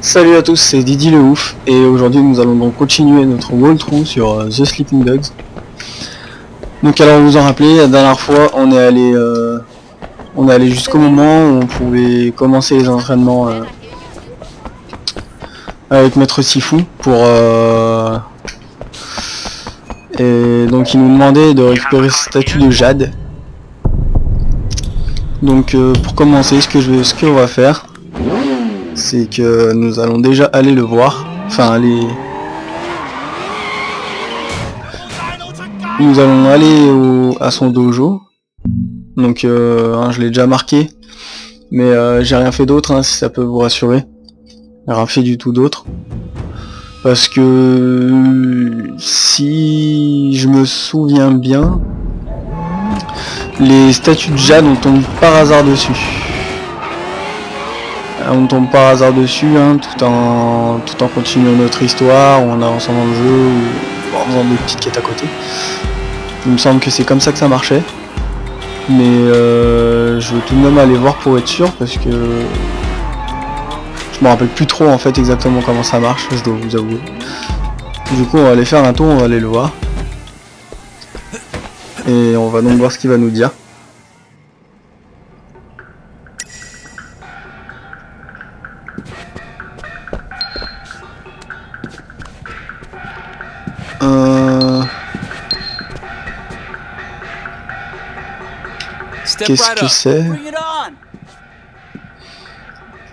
Salut à tous, c'est Didi le Ouf et aujourd'hui nous allons donc continuer notre walkthrough sur The Sleeping Dogs. Donc alors vous vous en rappelez, la dernière fois on est allé jusqu'au moment où on pouvait commencer les entraînements avec Maître Sifu pour et donc il nous demandait de récupérer ce statut de Jade. Donc pour commencer, ce qu'on va faire, c'est que nous allons déjà aller le voir, nous allons aller à son dojo. Donc je l'ai déjà marqué, mais j'ai rien fait d'autre, si ça peut vous rassurer. J'ai rien fait du tout d'autre, parce que si je me souviens bien, les statues de Jade on tombe par hasard dessus. On tombe par hasard dessus, tout en continuant notre histoire, ou en avançant dans le jeu, ou en faisant des petites quêtes à côté. Il me semble que c'est comme ça que ça marchait. Mais je veux tout de même aller voir pour être sûr, parce que je me rappelle plus trop en fait exactement comment ça marche, je dois vous avouer. Du coup on va aller faire un tour, on va aller le voir. Et on va donc voir ce qu'il va nous dire. Qu'est-ce que c'est?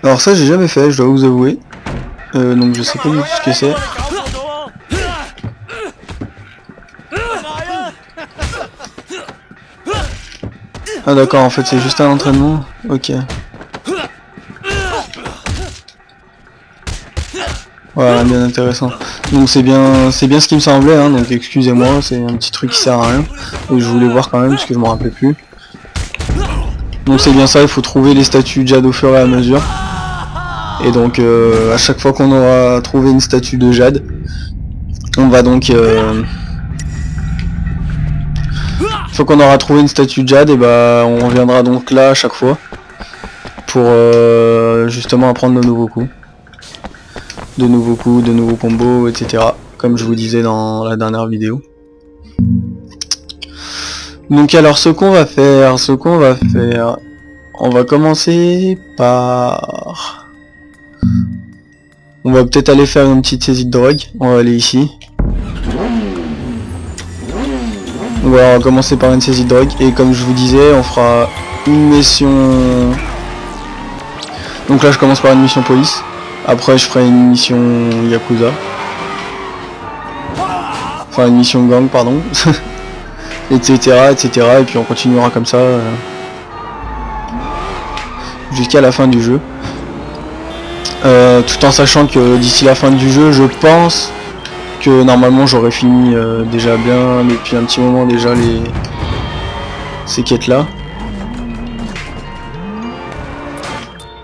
Alors ça j'ai jamais fait, je dois vous avouer. Donc je sais pas du tout ce que c'est. Ah d'accord, en fait c'est juste un entraînement. Ok. Voilà, bien intéressant. Donc c'est bien ce qui me semblait, donc excusez-moi, c'est un petit truc qui sert à rien. Et je voulais voir quand même parce que je me rappelais plus. Donc c'est bien ça, il faut trouver les statues de Jade au fur et à mesure. Et donc à chaque fois qu'on aura trouvé une statue de Jade, on va donc une fois qu'on aura trouvé une statue de Jade, et on reviendra donc là à chaque fois pour justement apprendre de nouveaux coups, de nouveaux combos, etc. Comme je vous disais dans la dernière vidéo. Donc alors ce qu'on va faire, on va commencer par... On va peut-être aller faire une petite saisie de drogue, on va aller ici. On va commencer par une saisie de drogue, et comme je vous disais, on fera une mission... Donc là je commence par une mission police, après je ferai une mission Yakuza. Enfin une mission gang, pardon. etc, et puis on continuera comme ça jusqu'à la fin du jeu, tout en sachant que d'ici la fin du jeu je pense que normalement j'aurais fini déjà bien depuis un petit moment déjà ces quêtes là.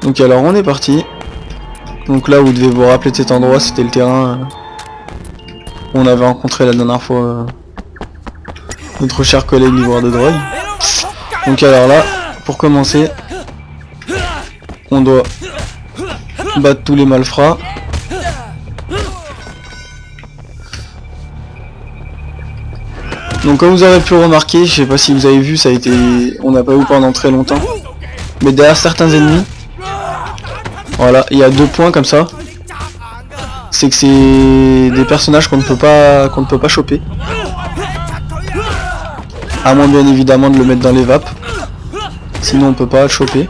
Donc alors on est parti. Donc là vous devez vous rappeler de cet endroit, c'était le terrain où on avait rencontré la dernière fois notre cher collègue livreur de drogue. Donc alors là, pour commencer, on doit battre tous les malfrats. Donc comme vous avez pu remarquer, je sais pas si vous avez vu, on n'a pas eu pendant très longtemps, mais derrière certains ennemis, voilà, il y a 2 points comme ça. C'est que c'est des personnages qu'on ne peut pas choper. À moins bien évidemment de le mettre dans les vapes. Sinon on peut pas le choper.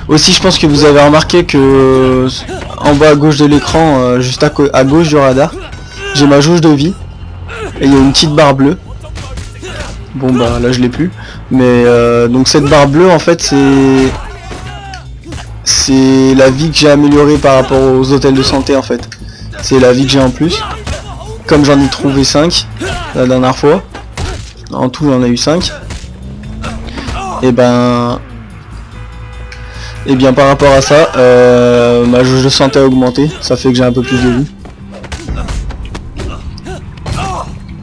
Aussi je pense que vous avez remarqué que en bas à gauche de l'écran, juste à gauche du radar, j'ai ma jauge de vie. Et il y a une petite barre bleue. Bon bah là je l'ai plus. Mais donc cette barre bleue en fait c'est la vie que j'ai améliorée par rapport aux hôtels de santé en fait. C'est la vie que j'ai en plus. Comme j'en ai trouvé 5 la dernière fois, en tout j'en ai eu 5, et bien par rapport à ça, ma jauge de santé a augmenté, ça fait que j'ai un peu plus de vie.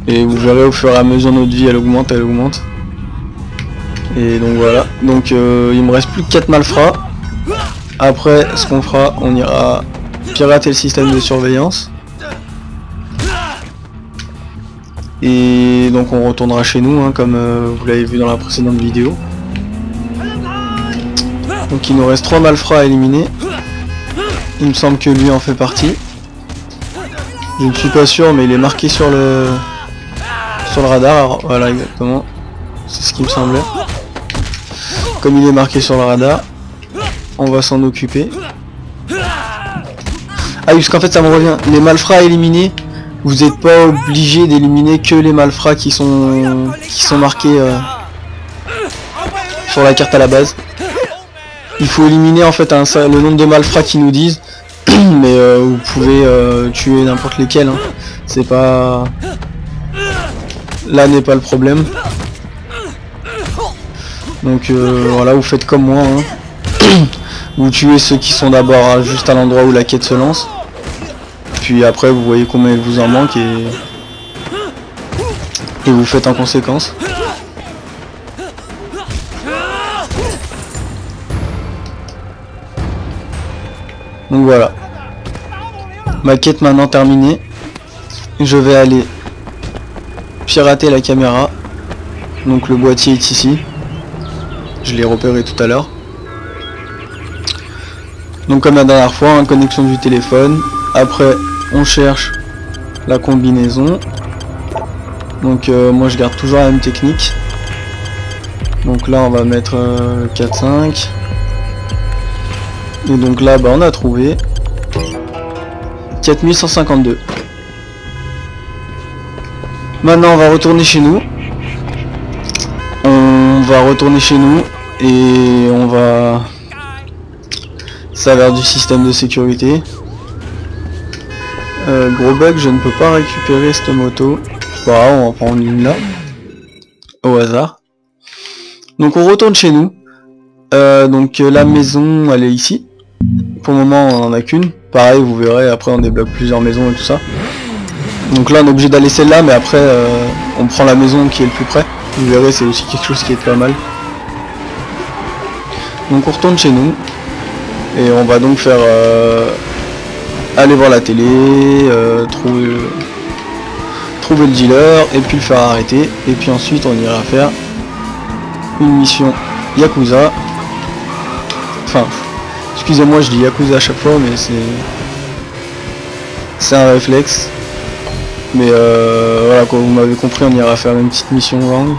Et vous verrez au fur et à mesure notre vie elle augmente. Et donc voilà, donc il me reste plus que 4 malfrats. Après, ce qu'on fera, on ira pirater le système de surveillance. Et donc on retournera chez nous, hein, comme vous l'avez vu dans la précédente vidéo. Donc il nous reste 3 malfrats à éliminer. Il me semble que lui en fait partie. Je ne suis pas sûr, mais il est marqué sur le radar. Alors, voilà, exactement. C'est ce qui me semblait. Comme il est marqué sur le radar, on va s'en occuper. Ah oui, parce qu'en fait ça me revient. Les malfrats à éliminer, vous n'êtes pas obligé d'éliminer que les malfrats qui sont marqués sur la carte à la base. Il faut éliminer en fait le nombre de malfrats qui nous disent. Mais vous pouvez tuer n'importe lesquels, hein. C'est pas... Là n'est pas le problème. Donc voilà, vous faites comme moi, hein. Vous tuez ceux qui sont d'abord juste à l'endroit où la quête se lance. Puis après vous voyez combien il vous en manque et vous faites en conséquence. Donc voilà. Ma quête maintenant terminée. Je vais aller pirater la caméra. Donc le boîtier est ici. Je l'ai repéré tout à l'heure. Donc comme la dernière fois, hein, connexion du téléphone. Après on cherche la combinaison. Donc moi je garde toujours la même technique. Donc là on va mettre 4-5. Et donc là bah, on a trouvé 4152. Maintenant on va retourner chez nous. On va retourner chez nous et on va s'avérer du système de sécurité. Gros bug, je ne peux pas récupérer cette moto. Voilà, on va prendre une là au hasard. Donc on retourne chez nous. Donc la maison elle est ici. Pour le moment on en a qu'une. Pareil, vous verrez, après on débloque plusieurs maisons et tout ça. Donc là on est obligé d'aller celle-là, mais après on prend la maison qui est le plus près. Vous verrez, c'est aussi quelque chose qui est pas mal. Donc on retourne chez nous. Et on va donc faire aller voir la télé, trouver le dealer, et puis le faire arrêter. Et puis ensuite on ira faire une mission Yakuza. Enfin, excusez-moi, je dis Yakuza à chaque fois, mais c'est un réflexe. Mais voilà, quand vous m'avez compris, on ira faire une petite mission longue.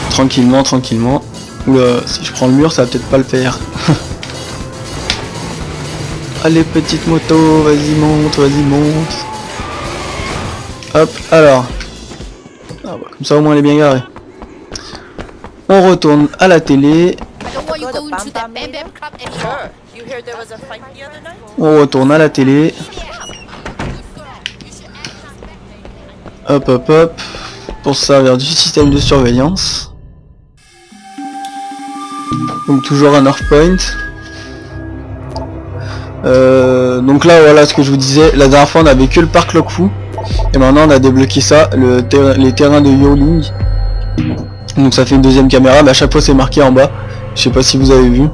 Tranquillement, tranquillement. Oula, si je prends le mur, ça va peut-être pas le faire. Allez, petite moto, vas-y monte, vas-y monte. Hop, alors. Ah bah, comme ça au moins elle est bien garée. On retourne à la télé. On retourne à la télé. Hop hop hop. Pour se servir du système de surveillance. Donc toujours un North Point. Donc là voilà ce que je vous disais. La dernière fois on avait que le parc Lockfoo. Et maintenant on a débloqué ça, les terrains de Yoling. Donc ça fait une deuxième caméra, mais à chaque fois c'est marqué en bas. Je sais pas si vous avez vu.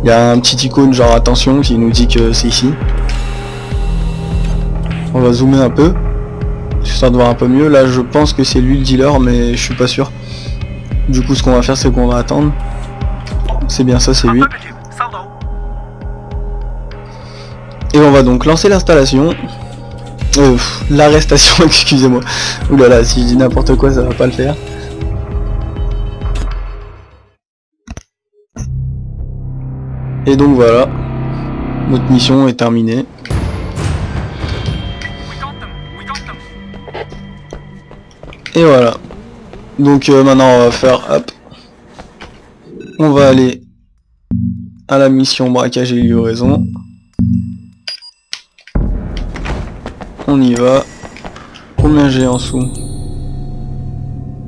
Il y a un petit icône genre attention qui nous dit que c'est ici. On va zoomer un peu, histoire de voir un peu mieux. Là je pense que c'est lui le dealer, mais je suis pas sûr. Du coup ce qu'on va faire c'est qu'on va attendre. C'est bien ça, c'est lui. Et on va donc lancer l'installation. L'arrestation, excusez-moi. Oulala, si je dis n'importe quoi ça va pas le faire. Et donc voilà, notre mission est terminée. Et voilà. Donc maintenant on va faire, hop, on va aller à la mission braquage et livraison. On y va. Combien j'ai en sous?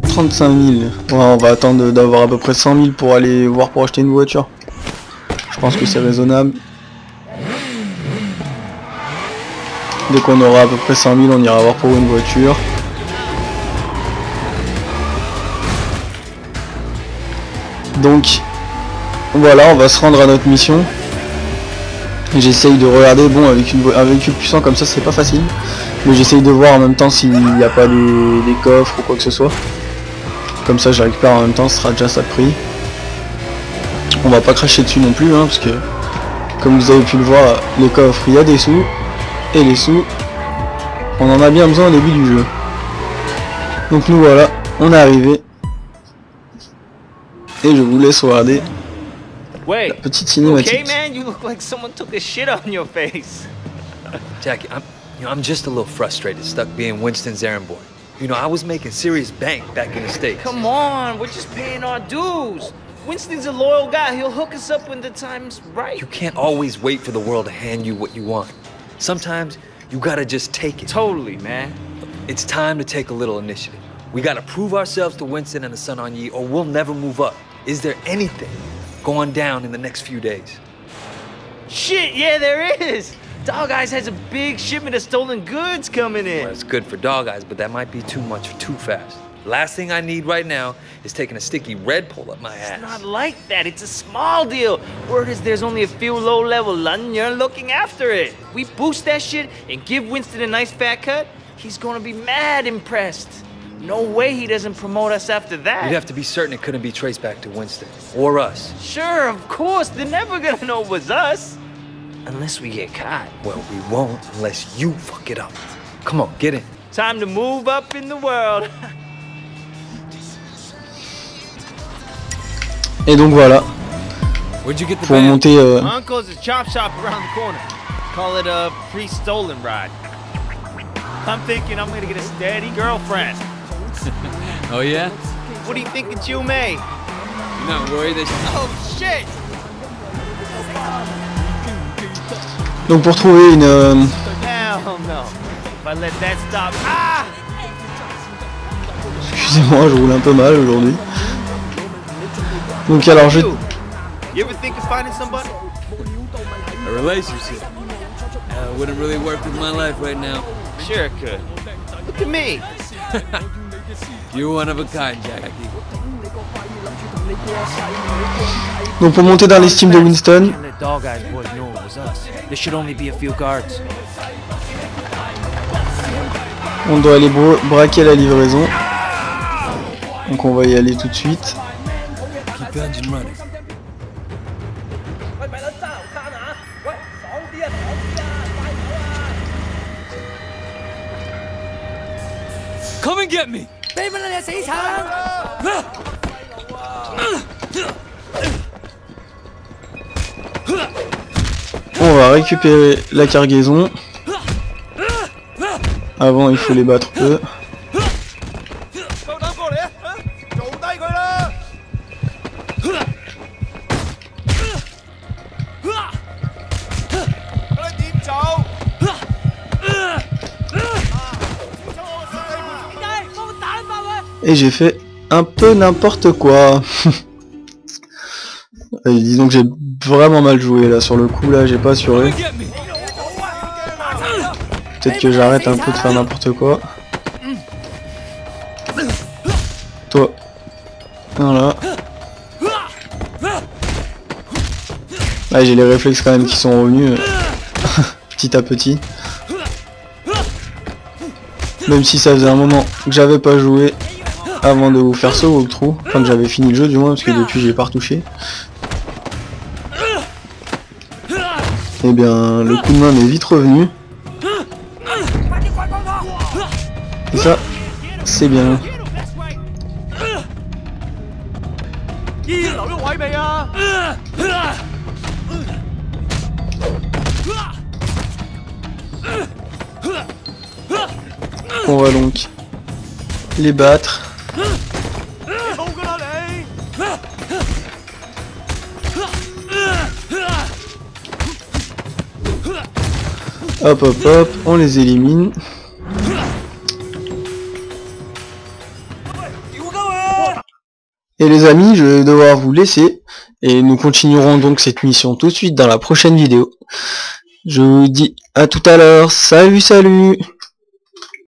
35 000. Ouais, on va attendre d'avoir à peu près 100 000 pour aller voir pour acheter une voiture. Je pense que c'est raisonnable. Dès qu'on aura à peu près 100 000, on ira voir pour une voiture. Donc, voilà, on va se rendre à notre mission. J'essaye de regarder, bon avec un véhicule puissant comme ça c'est pas facile. Mais j'essaye de voir en même temps s'il n'y a pas des coffres ou quoi que ce soit. Comme ça je récupère en même temps, ce sera déjà ça de prix. On va pas cracher dessus non plus, hein, parce que comme vous avez pu le voir, les coffres il y a des sous. Et les sous, on en a bien besoin au début du jeu. Donc nous voilà, on est arrivé. Et je vous laisse regarder la petite cinématique. Okay, man, you look like someone took a shit on your face. Jackie, I'm just a little frustrated, stuck being Winston's errand boy. You know, I was making serious bank back in the States. Come on, we're just paying our dues. Winston's a loyal guy. He'll hook us up when the time's right. You can't always wait for the world to hand you what you want. Sometimes you gotta just take it. Totally, man. It's time to take a little initiative. We gotta prove ourselves to Winston and the Sun On Yee, or we'll never move up. Is there anything going down in the next few days? Shit, yeah, there is. Dog Eyes has a big shipment of stolen goods coming in. Well, it's good for Dog Eyes, but that might be too much too fast. Last thing I need right now is taking a sticky red pull up my ass. It's not like that. It's a small deal. Word is there's only a few low-level Londoners looking after it. We boost that shit and give Winston a nice fat cut, he's gonna be mad impressed. No way he doesn't promote us after that. You'd have to be certain it couldn't be traced back to Winston. Or us. Sure, of course. They're never gonna know it was us. Unless we get caught. Well, we won't unless you fuck it up. Come on, get in. Time to move up in the world. Et donc voilà, Where'd you get the pour band? monter My uncle's a chop shop around the corner. Call it a pre-stolen ride. I'm thinking I'm gonna get a steady girlfriend. Oh yeah? What do you think of you, May? You're not worried that Oh shit! donc pour trouver une Hell no. If I let that stop. Ah! excusez-moi, je roule un peu mal aujourd'hui. Donc alors je You ever think of finding somebody? a relationship wouldn't really work with my life right now. Sure it could. Look at me. You're one of a kind, Jackie. donc pour monter dans l'estime de Winston, Can't let Dog Eyes boys know it was us. There should only be a few guards. on doit aller braquer la livraison. Donc on va y aller tout de suite. Keep the engine running. Come and get me! On va récupérer la cargaison. Avant il faut les battre eux. Et j'ai fait un peu n'importe quoi. Disons que j'ai vraiment mal joué là sur le coup, là j'ai pas assuré. Peut-être que j'arrête un peu de faire n'importe quoi. Toi. Voilà. Là j'ai les réflexes quand même qui sont revenus petit à petit. Même si ça faisait un moment que j'avais pas joué avant de vous faire ce walkthrough, enfin que j'avais fini le jeu du moins parce que depuis j'ai pas retouché. Et bien le coup de main m'est vite revenu. Et ça, c'est bien. On va donc les battre. Hop hop hop, on les élimine. Et les amis, je vais devoir vous laisser. Et nous continuerons donc cette mission tout de suite dans la prochaine vidéo. Je vous dis à tout à l'heure. Salut salut!